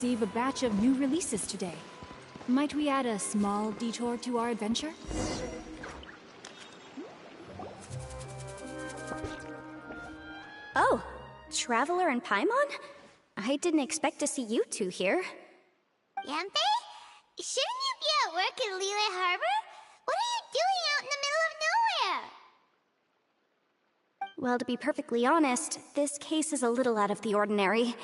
receive a batch of new releases today. Might we add a small detour to our adventure? Oh, Traveler and Paimon? I didn't expect to see you two here. Yanfei? Shouldn't you be at work in Liyue Harbor? What are you doing out in the middle of nowhere? Well, to be perfectly honest, this case is a little out of the ordinary.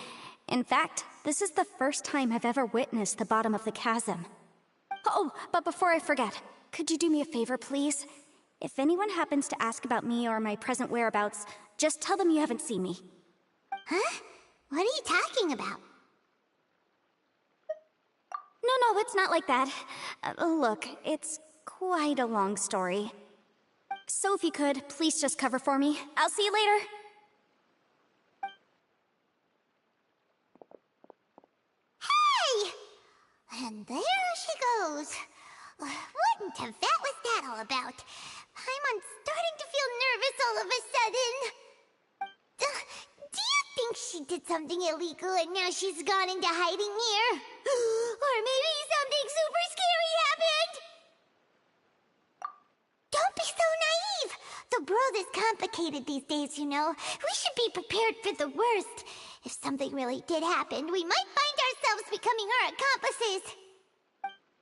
In fact, this is the first time I've ever witnessed the bottom of the chasm. Oh, but before I forget, could you do me a favor, please? If anyone happens to ask about me or my present whereabouts, just tell them you haven't seen me. Huh? What are you talking about? No, it's not like that. Look, it's quite a long story. So if you could, please just cover for me. I'll see you later. Hey! And there she goes. What in Tibet was that all about? I'm starting to feel nervous all of a sudden. Do you think she did something illegal and now she's gone into hiding here? Or maybe something super scary happened? Don't be so naive! The world is complicated these days, you know. We should be prepared for the worst. If something really did happen, we might find ourselves becoming her accomplices.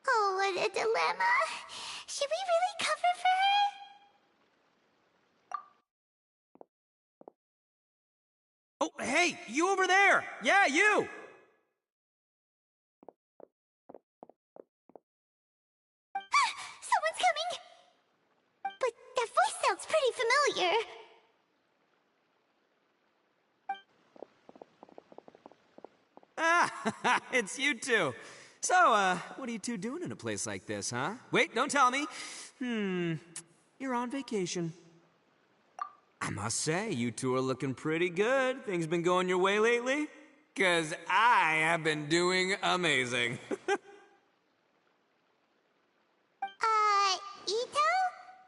Oh, what a dilemma. Should we really cover for her? Oh, hey, you over there! Yeah, you! Someone's coming! But that voice sounds pretty familiar. Ah, it's you two. So, what are you two doing in a place like this, huh? Wait, don't tell me. You're on vacation. I must say, you two are looking pretty good. Things been going your way lately? 'Cause I have been doing amazing. Ito?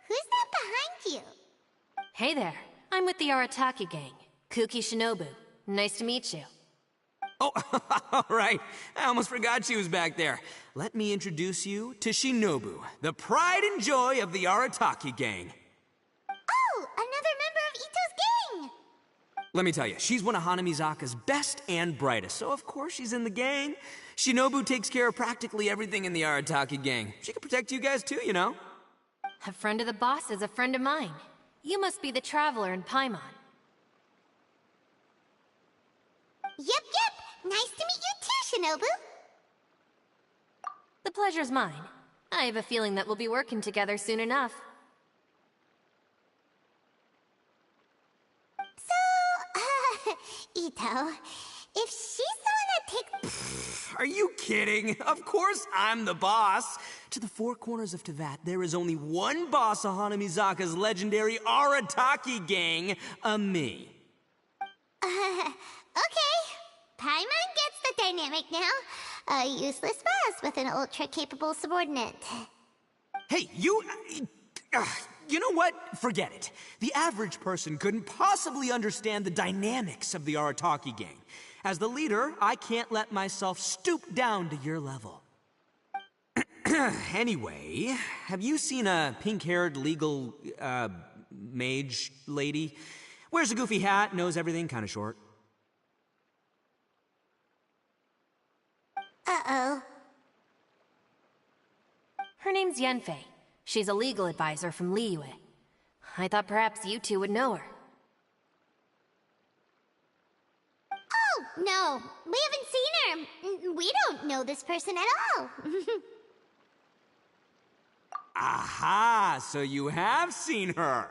Who's that behind you? Hey there, I'm with the Arataki gang. Kuki Shinobu. Nice to meet you. Oh, all right. I almost forgot she was back there. Let me introduce you to Shinobu, the pride and joy of the Arataki gang. Oh, another member of Ito's gang! Let me tell you, she's one of Hanamizaka's best and brightest, so of course she's in the gang. Shinobu takes care of practically everything in the Arataki gang. She can protect you guys too, you know? A friend of the boss is a friend of mine. You must be the Traveler in Paimon. Yep. Nice to meet you too, Shinobu. The pleasure's mine. I have a feeling that we'll be working together soon enough. So, Ito, if she's the one that takes... Are you kidding? Of course I'm the boss. To the four corners of Teyvat, there is only one boss of Hanamizaka's legendary Arataki gang, me. Okay. Paimon gets the dynamic now. A useless boss with an ultra-capable subordinate. Hey, you know what? Forget it. The average person couldn't possibly understand the dynamics of the Arataki gang. As the leader, I can't let myself stoop down to your level. Anyway, have you seen a pink-haired legal, mage lady? Wears a goofy hat, knows everything, kinda short. Uh-oh. Her name's Yanfei. She's a legal advisor from Liyue. I thought perhaps you two would know her. Oh, no. We haven't seen her. We don't know this person at all. Aha! So you have seen her!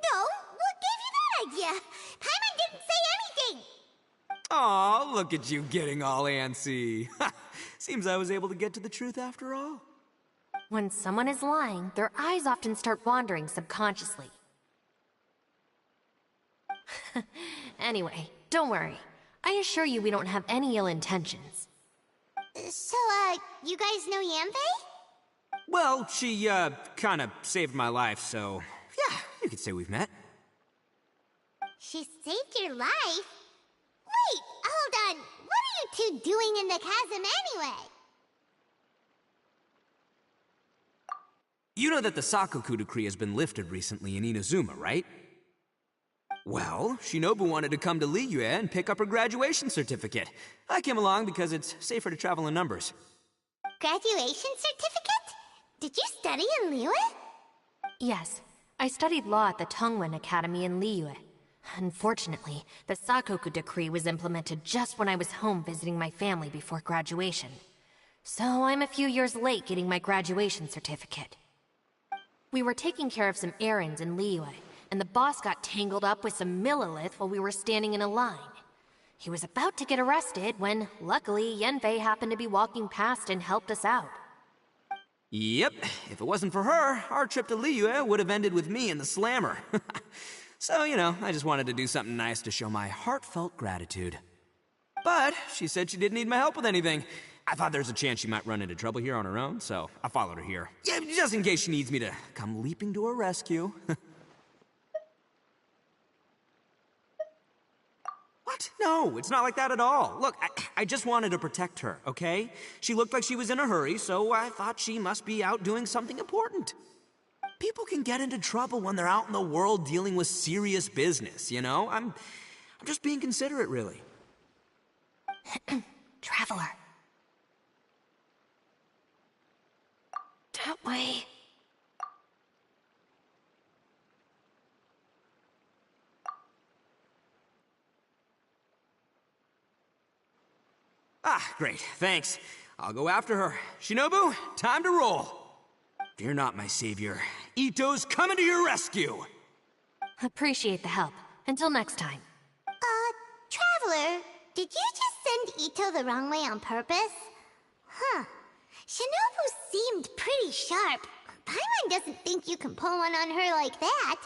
No. What gave you that idea? Paimon didn't say anything. Aw, look at you getting all antsy. Seems I was able to get to the truth after all. When someone is lying, their eyes often start wandering subconsciously. Anyway, don't worry. I assure you we don't have any ill intentions. So, you guys know Yanfei? Well, she, kinda saved my life, so... yeah, you could say we've met. She saved your life? Wait, hold on. What are you two doing in the chasm anyway? You know that the Sakoku decree has been lifted recently in Inazuma, right? Well, Shinobu wanted to come to Liyue and pick up her graduation certificate. I came along because it's safer to travel in numbers. Graduation certificate? Did you study in Liyue? Yes, I studied law at the Tongwen Academy in Liyue. Unfortunately, the Sakoku decree was implemented just when I was home visiting my family before graduation. So I'm a few years late getting my graduation certificate. We were taking care of some errands in Liyue, and the boss got tangled up with some Millilith while we were standing in a line. He was about to get arrested when, luckily, Yanfei happened to be walking past and helped us out. Yep, if it wasn't for her, our trip to Liyue would have ended with me and the slammer. So, you know, I just wanted to do something nice to show my heartfelt gratitude. But she said she didn't need my help with anything. I thought there's a chance she might run into trouble here on her own, so I followed her here. Yeah, just in case she needs me to come leaping to her rescue. What? No, it's not like that at all. Look, I just wanted to protect her, okay? She looked like she was in a hurry, so I thought she must be out doing something important. People can get into trouble when they're out in the world dealing with serious business, you know? I'm just being considerate, really. Traveler. That way. Ah, great, thanks. I'll go after her. Shinobu, time to roll. Fear not, my savior. Ito's coming to your rescue! Appreciate the help. Until next time. Traveler, did you just send Ito the wrong way on purpose? Huh. Shinobu seemed pretty sharp. Paimon doesn't think you can pull one on her like that.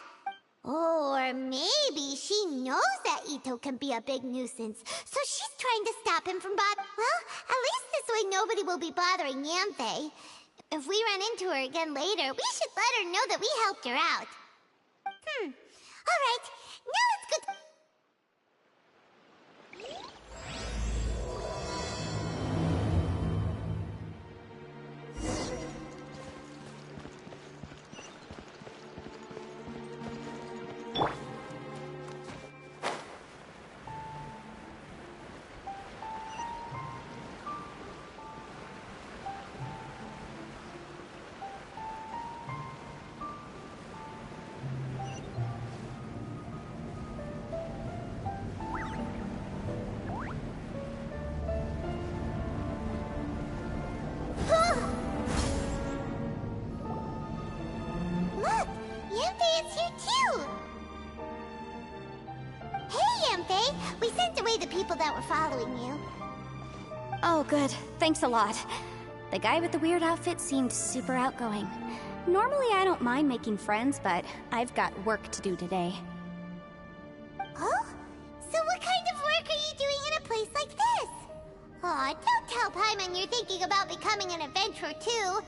Or maybe she knows that Ito can be a big nuisance, so she's trying to stop him from Well, at least this way nobody will be bothering Yanfei. If we run into her again later, we should let her know that we helped her out. Alright, now let's go. Look, Yanfei is here too! Hey, Yanfei! We sent away the people that were following you. Oh, good. Thanks a lot. The guy with the weird outfit seemed super outgoing. Normally I don't mind making friends, but I've got work to do today. Oh? So what kind of work are you doing in a place like this? Aw, don't tell Paimon you're thinking about becoming an adventurer too.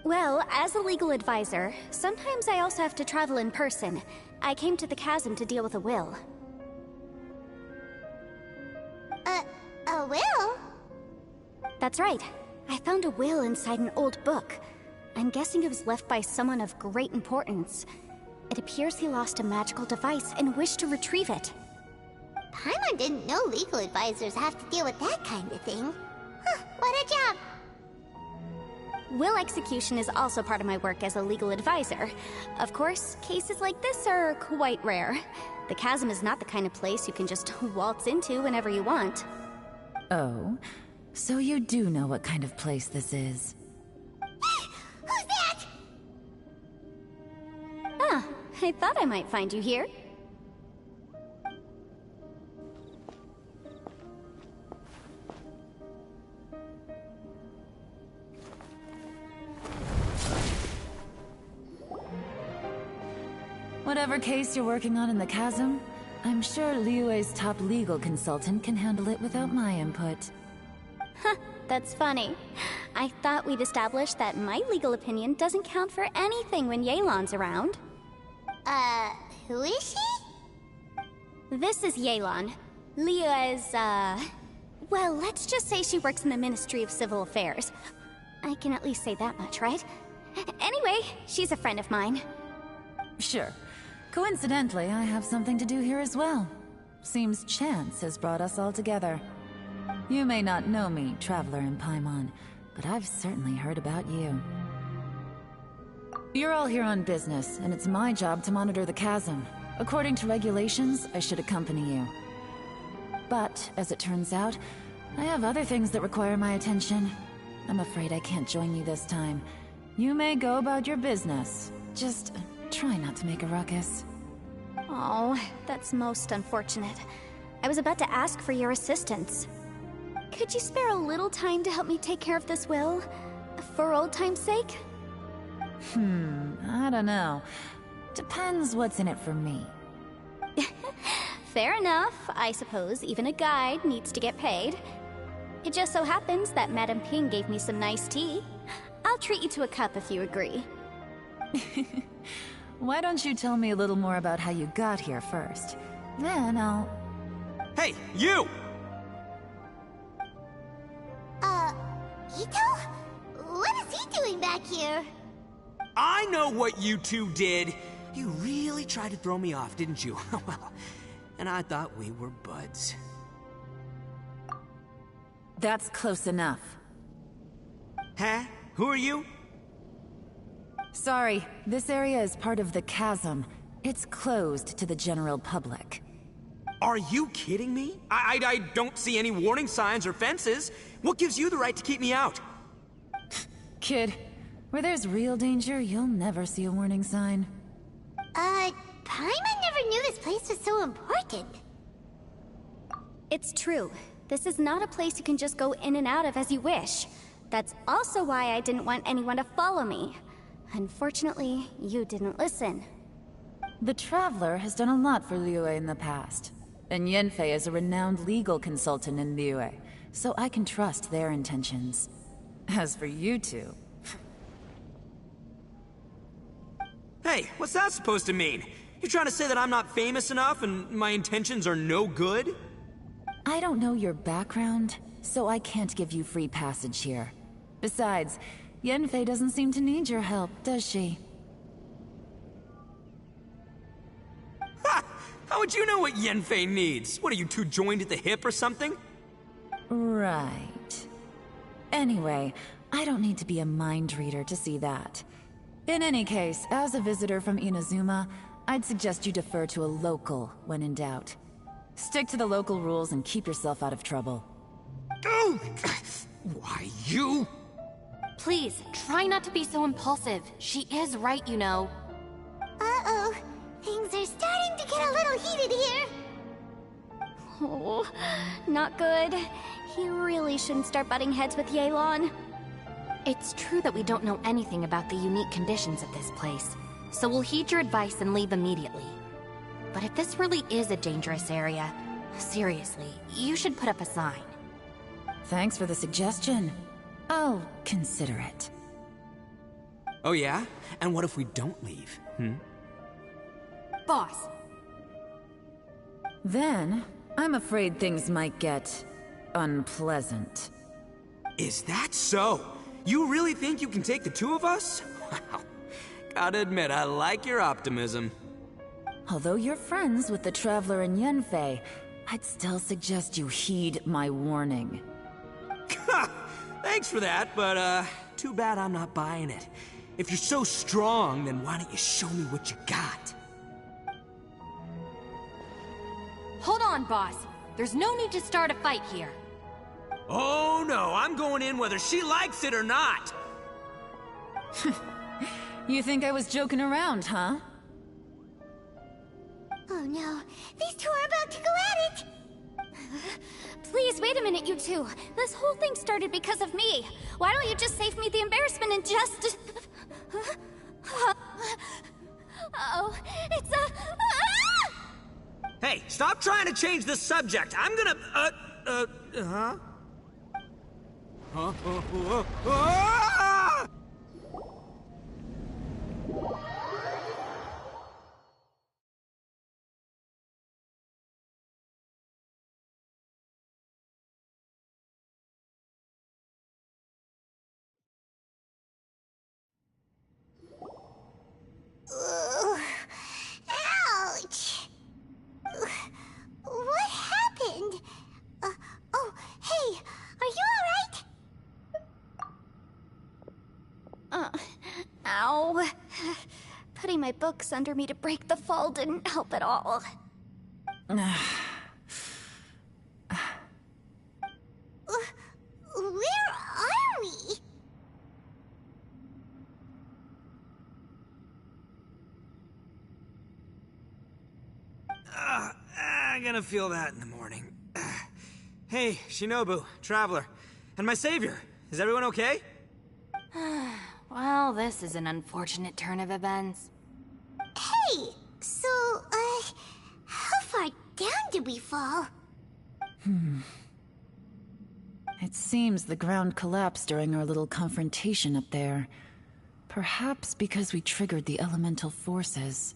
Well, as a legal advisor, sometimes I also have to travel in person. I came to the chasm to deal with a will. A will? That's right. I found a will inside an old book. I'm guessing it was left by someone of great importance. It appears he lost a magical device and wished to retrieve it. Paimon didn't know legal advisors have to deal with that kind of thing. Huh, what a job! Will execution is also part of my work as a legal advisor. Of course, cases like this are quite rare. The chasm is not the kind of place you can just waltz into whenever you want. Oh, so you do know what kind of place this is. Who's that? Ah, I thought I might find you here. Whatever case you're working on in the chasm, I'm sure Liyue's top legal consultant can handle it without my input. Huh, that's funny. I thought we'd established that my legal opinion doesn't count for anything when Yelan's around. Who is she? This is Yelan, Liyue's, Well, let's just say she works in the Ministry of Civil Affairs. I can at least say that much, right? Anyway, she's a friend of mine. Sure. Coincidentally, I have something to do here as well. Seems chance has brought us all together. You may not know me, Traveler in Paimon, but I've certainly heard about you. You're all here on business, and it's my job to monitor the chasm. According to regulations, I should accompany you. But, as it turns out, I have other things that require my attention. I'm afraid I can't join you this time. You may go about your business. Just try not to make a ruckus. Oh, that's most unfortunate. I was about to ask for your assistance. Could you spare a little time to help me take care of this will? For old time's sake? I don't know. Depends what's in it for me. Fair enough. I suppose even a guide needs to get paid. It just so happens that Madame Ping gave me some nice tea. I'll treat you to a cup if you agree. Why don't you tell me a little more about how you got here first? Then I'll... Hey, you! Ito? What is he doing back here? I know what you two did. You really tried to throw me off, didn't you? Well, and I thought we were buds. That's close enough. Huh? Who are you? Sorry, this area is part of the chasm. It's closed to the general public. Are you kidding me? I don't see any warning signs or fences. What gives you the right to keep me out? Kid, where there's real danger, you'll never see a warning sign. Paimon never knew this place was so important. It's true. This is not a place you can just go in and out of as you wish. That's also why I didn't want anyone to follow me. Unfortunately, you didn't listen. The Traveler has done a lot for Liyue in the past. And Yanfei is a renowned legal consultant in Liyue, so I can trust their intentions. As for you two... Hey, what's that supposed to mean? You trying to say that I'm not famous enough and my intentions are no good? I don't know your background, so I can't give you free passage here. Besides, Yanfei doesn't seem to need your help, does she? Ha! How would you know what Yanfei needs? What, are you two joined at the hip or something? Right. Anyway, I don't need to be a mind reader to see that. In any case, as a visitor from Inazuma, I'd suggest you defer to a local when in doubt. Stick to the local rules and keep yourself out of trouble. Oh! Why, you? Please, try not to be so impulsive. She is right, you know. Uh-oh. Things are starting to get a little heated here. Oh, not good. He really shouldn't start butting heads with Yelan. It's true that we don't know anything about the unique conditions of this place, so we'll heed your advice and leave immediately. But if this really is a dangerous area, seriously, you should put up a sign. Thanks for the suggestion. I'll consider it. Oh yeah? And what if we don't leave? Boss! Then, I'm afraid things might get... unpleasant. Is that so? You really think you can take the two of us? Wow. Gotta admit, I like your optimism. Although you're friends with the Traveler and Yanfei, I'd still suggest you heed my warning. Thanks for that, but too bad I'm not buying it. If you're so strong, then why don't you show me what you got? Hold on, boss. There's no need to start a fight here. Oh no, I'm going in whether she likes it or not! You think I was joking around, huh? Oh no, these two are about to go at it! Please, wait a minute, you two. This whole thing started because of me. Why don't you just save me the embarrassment and just... Oh, it's a... Hey, stop trying to change the subject! I'm gonna, huh? Huh? Ow. Putting my books under me to break the fall didn't help at all. Where are we? I'm gonna feel that in the morning. Hey, Shinobu, Traveler, and my savior. Is everyone okay? Well, this is an unfortunate turn of events. Hey, so, how far down did we fall? It seems the ground collapsed during our little confrontation up there. Perhaps because we triggered the elemental forces.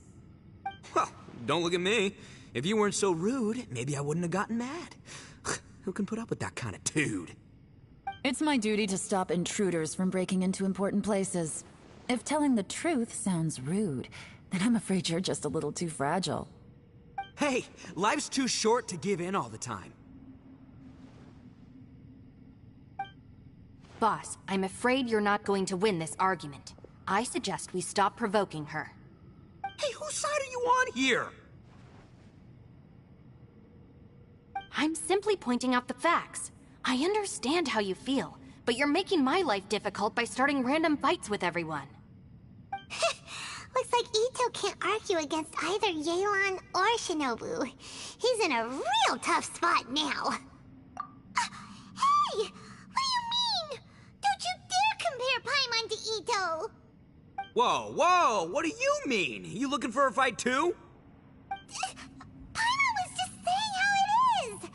Well, don't look at me. If you weren't so rude, maybe I wouldn't have gotten mad. Who can put up with that kind of dude? It's my duty to stop intruders from breaking into important places. If telling the truth sounds rude, then I'm afraid you're just a little too fragile. Hey, life's too short to give in all the time. Boss, I'm afraid you're not going to win this argument. I suggest we stop provoking her. Hey, whose side are you on here? I'm simply pointing out the facts. I understand how you feel, but you're making my life difficult by starting random fights with everyone. Looks like Ito can't argue against either Yelan or Shinobu. He's in a real tough spot now. Hey! What do you mean? Don't you dare compare Paimon to Ito! Whoa, whoa, what do you mean? You looking for a fight too? Paimon was just saying how it is!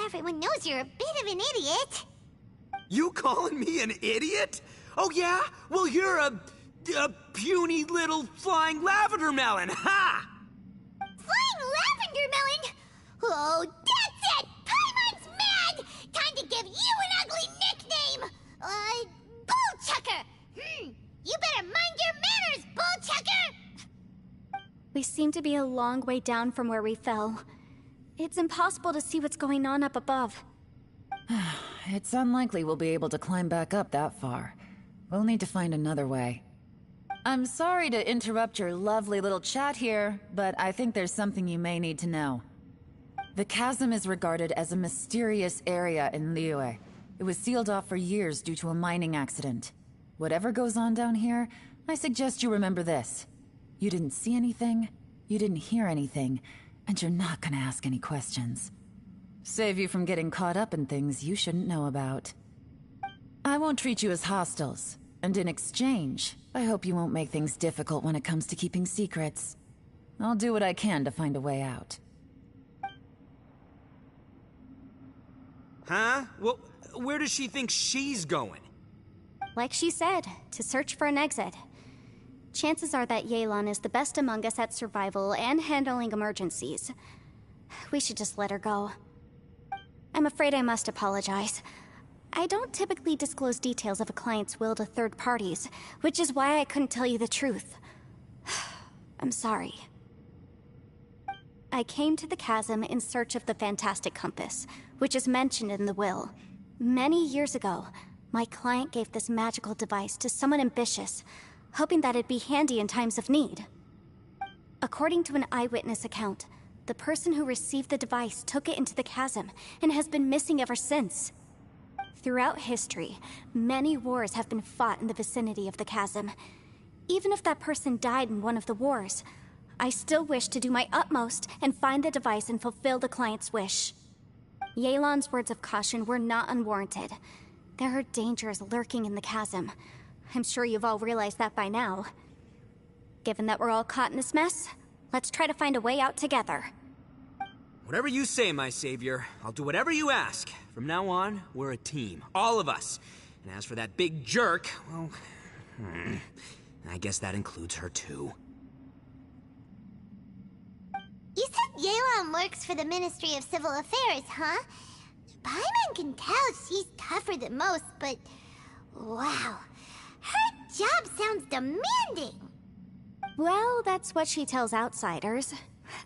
Everyone knows you're a bit of an idiot. You calling me an idiot? Oh yeah? Well, you're a puny little flying lavender melon, ha! Flying lavender melon? Oh, that's it! Paimon's mad! Time to give you an ugly nickname! Bull Chucker! You better mind your manners, Bull Chucker! We seem to be a long way down from where we fell. It's impossible to see what's going on up above. It's unlikely we'll be able to climb back up that far. We'll need to find another way. I'm sorry to interrupt your lovely little chat here, but I think there's something you may need to know. The chasm is regarded as a mysterious area in Liyue. It was sealed off for years due to a mining accident. Whatever goes on down here, I suggest you remember this. You didn't see anything, you didn't hear anything, and you're not gonna ask any questions. Save you from getting caught up in things you shouldn't know about. I won't treat you as hostiles, and in exchange, I hope you won't make things difficult when it comes to keeping secrets. I'll do what I can to find a way out. Huh? Well, where does she think she's going? Like she said, to search for an exit. Chances are that Yelan is the best among us at survival and handling emergencies. We should just let her go. I'm afraid I must apologize. I don't typically disclose details of a client's will to third parties, which is why I couldn't tell you the truth. I'm sorry. I came to the chasm in search of the Fantastic Compass, which is mentioned in the will. Many years ago, my client gave this magical device to someone ambitious, hoping that it'd be handy in times of need. According to an eyewitness account, the person who received the device took it into the chasm and has been missing ever since. Throughout history, many wars have been fought in the vicinity of the chasm. Even if that person died in one of the wars, I still wish to do my utmost and find the device and fulfill the client's wish. Yelan's words of caution were not unwarranted. There are dangers lurking in the chasm. I'm sure you've all realized that by now. Given that we're all caught in this mess, let's try to find a way out together. Whatever you say, my savior. I'll do whatever you ask. From now on, we're a team. All of us. And as for that big jerk, well... I guess that includes her too. You said Yelan works for the Ministry of Civil Affairs, huh? Paimon can tell she's tougher than most, but... wow. Her job sounds demanding. Well, that's what she tells outsiders.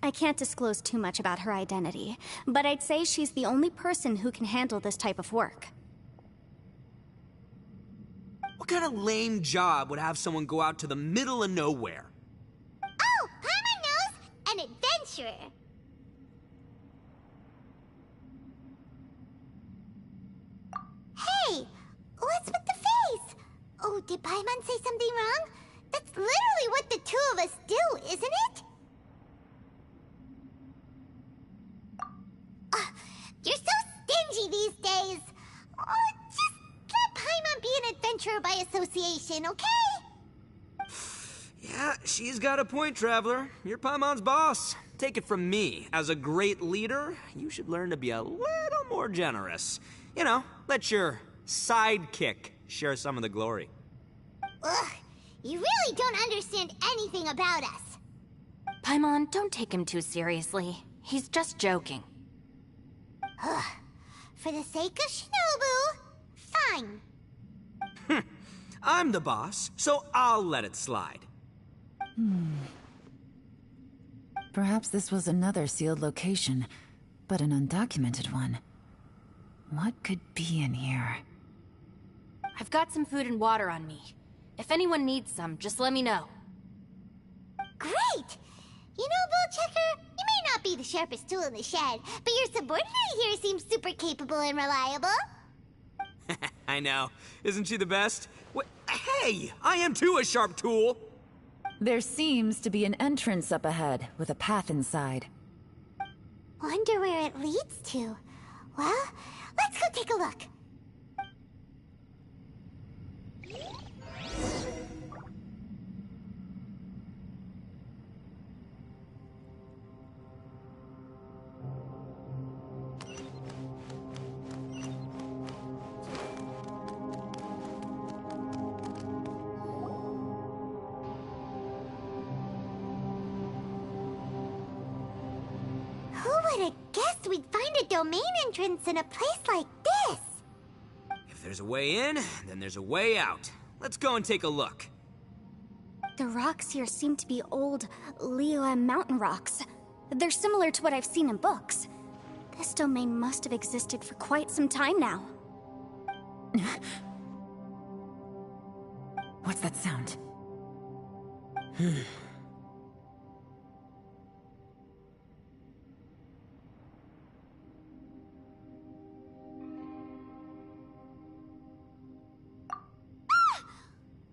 I can't disclose too much about her identity, but I'd say she's the only person who can handle this type of work. What kind of lame job would have someone go out to the middle of nowhere? Oh, Paimon knows! An adventurer. Hey! What's with the face? Oh, did Paimon say something wrong? That's literally what the two of us do, isn't it? You're so stingy these days. Oh, just let Paimon be an adventurer by association, okay? Yeah, she's got a point, Traveler. You're Paimon's boss. Take it from me. As a great leader, you should learn to be a little more generous. You know, let your sidekick share some of the glory. Ugh, you really don't understand anything about us. Paimon, don't take him too seriously. He's just joking. For the sake of Shinobu, fine. I'm the boss, so I'll let it slide. Perhaps this was another sealed location, but an undocumented one. What could be in here? I've got some food and water on me. If anyone needs some, just let me know. Great! You know, Bullchecker, you may not be the sharpest tool in the shed, but your subordinate here seems super capable and reliable. I know. Isn't she the best? Hey, I am too a sharp tool. There seems to be an entrance up ahead, with a path inside. Wonder where it leads to. Well, let's go take a look. Who would have guessed we'd find a domain entrance in a place like this? If there's a way in, then there's a way out. Let's go and take a look. The rocks here seem to be old Liyue mountain rocks. They're similar to what I've seen in books. This domain must have existed for quite some time now. What's that sound?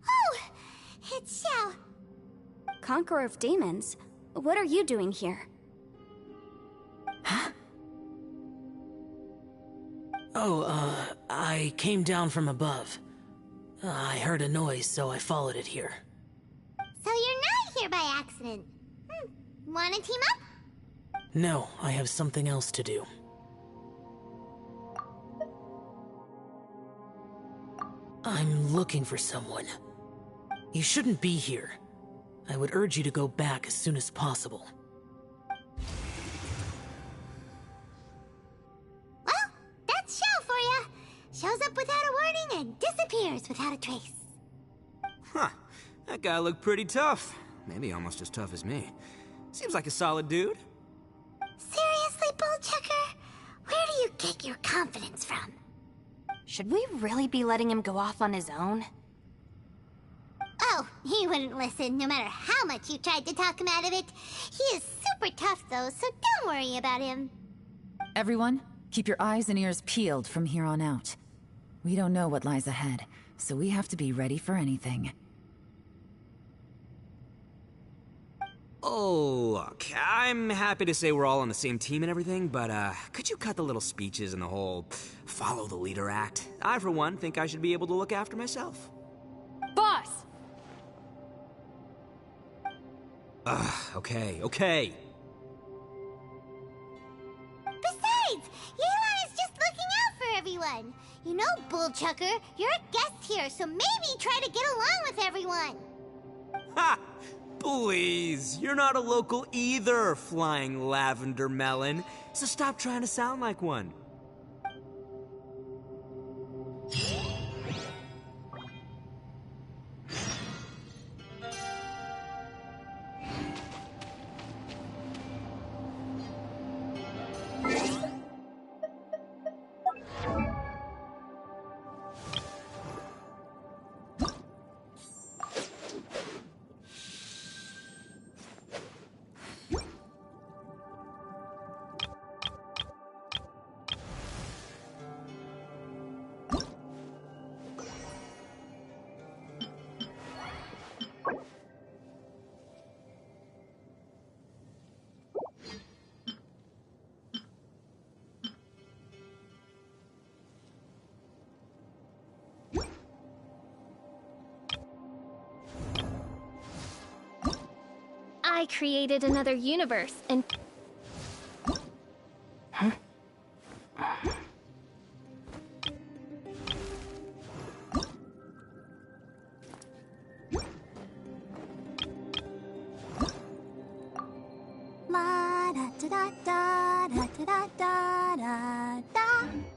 Oh, it's Xiao. Conqueror of Demons, what are you doing here? I came down from above. I heard a noise, so I followed it here. So you're not here by accident. Wanna team up? No, I have something else to do. I'm looking for someone. You shouldn't be here. I would urge you to go back as soon as possible. Well, that's Xiao for ya. Shows up without a warning and disappears without a trace. Huh. That guy looked pretty tough. Maybe almost as tough as me. Seems like a solid dude. Seriously, Bullchecker? Where do you get your confidence from? Should we really be letting him go off on his own? Oh, he wouldn't listen no matter how much you tried to talk him out of it. He is super tough though, so don't worry about him. Everyone, keep your eyes and ears peeled from here on out. We don't know what lies ahead, so we have to be ready for anything. Oh, look, I'm happy to say we're all on the same team and everything, but, could you cut the little speeches and the whole follow the leader act? I, for one, think I should be able to look after myself. Boss! Okay. Besides, Yelan is just looking out for everyone. You know, Bullchucker, you're a guest here, so maybe try to get along with everyone. Ha! Please, you're not a local either, flying lavender melon, so stop trying to sound like one. I created another universe and... Huh? La da da da da da da da da da.